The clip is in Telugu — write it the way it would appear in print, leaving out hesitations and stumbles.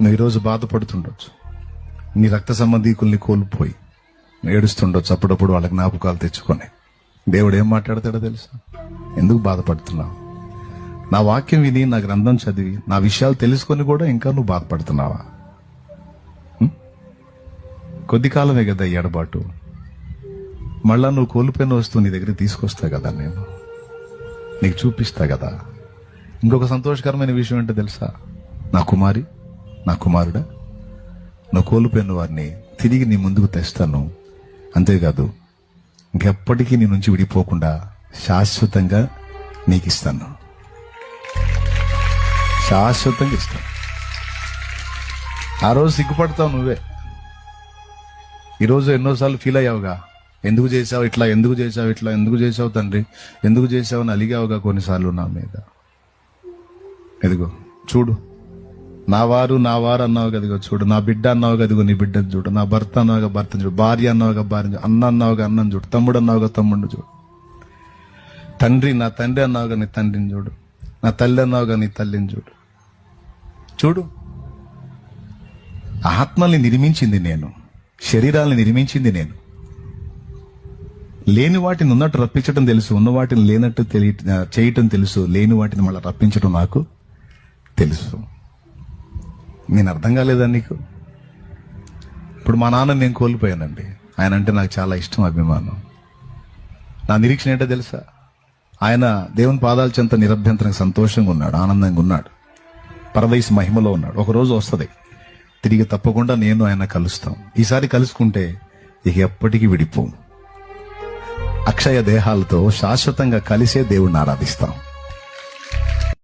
నువ్వు ఈరోజు బాధపడుతుండొచ్చు, నీ రక్త సంబంధీకుల్ని కోల్పోయి ఏడుస్తుండొచ్చు, అప్పుడప్పుడు వాళ్ళ జ్ఞాపకాలు తెచ్చుకొని. దేవుడు ఏం మాట్లాడతాడో తెలుసా? ఎందుకు బాధపడుతున్నావు? నా వాక్యం విని, నా గ్రంథం చదివి, నా విషయాలు తెలుసుకొని కూడా ఇంకా నువ్వు బాధపడుతున్నావా? కొద్ది కాలమే కదా ఈ ఎడబాటు. మళ్ళా నువ్వు కోల్పోయిన వస్తువు నీ దగ్గర తీసుకొస్తా కదా, నేను నీకు చూపిస్తా కదా. ఇంకొక సంతోషకరమైన విషయం ఏంటో తెలుసా? నా కుమారి, నా కుమారుడా, నువ్వు కోల్పోయిన వారిని తిరిగి నీ ముందుకు తెస్తాను. అంతేకాదు, ఇంకెప్పటికీ నీ నుంచి విడిపోకుండా శాశ్వతంగా నీకు ఇస్తాను. శాశ్వతంగా ఇస్తాను. ఆ రోజు సిగ్గుపడతావు నువ్వే. ఈరోజు ఎన్నోసార్లు ఫీల్ అయ్యావుగా, ఎందుకు చేసావు ఇట్లా, ఎందుకు చేసావు ఇట్లా, ఎందుకు చేసావు తండ్రి, ఎందుకు చేసావు అని అలిగావుగా కొన్నిసార్లు నా మీద. ఎదిగో చూడు, నా వారు అన్నావు కదిగో చూడు, నా బిడ్డ అన్నావు కదిగో నీ బిడ్డను చూడు, నా భర్త అన్నావుగా భర్తను చూడు, భార్య అన్నావుగా భార్యను చూడు, అన్న అన్నావుగా అన్నను చూడు, తమ్ముడు అన్నావుగా తమ్ముడిని చూడు, తండ్రి నా తండ్రి అన్నావుగా నీ తండ్రిని చూడు, నా తల్లి అన్నావుగా నీ తల్లిని చూడు. చూడు, ఆత్మల్ని నిర్మించింది నేను, శరీరాల్ని నిర్మించింది నేను. లేని వాటిని ఉన్నట్టు రప్పించడం తెలుసు, ఉన్న వాటిని లేనట్టు చేయటం తెలుసు, లేని వాటిని మళ్ళీ రప్పించడం నాకు తెలుసు. నేను అర్థం కాలేదా నీకు? ఇప్పుడు మా నాన్న నేను కోల్పోయానండి. ఆయన అంటే నాకు చాలా ఇష్టం, అభిమానం. నా నిరీక్షణ ఏంటో తెలుసా? ఆయన దేవుని పాదాల చెంత నిరభ్యంతరంగా సంతోషంగా ఉన్నాడు, ఆనందంగా ఉన్నాడు, పరదేశ మహిమలో ఉన్నాడు. ఒకరోజు వస్తుంది, తిరిగి తప్పకుండా నేను ఆయన కలుస్తాం. ఈసారి కలుసుకుంటే ఇక ఎప్పటికీ విడిపోం. అక్షయ దేహాలతో శాశ్వతంగా కలిసే దేవుణ్ణి ఆరాధిస్తాం.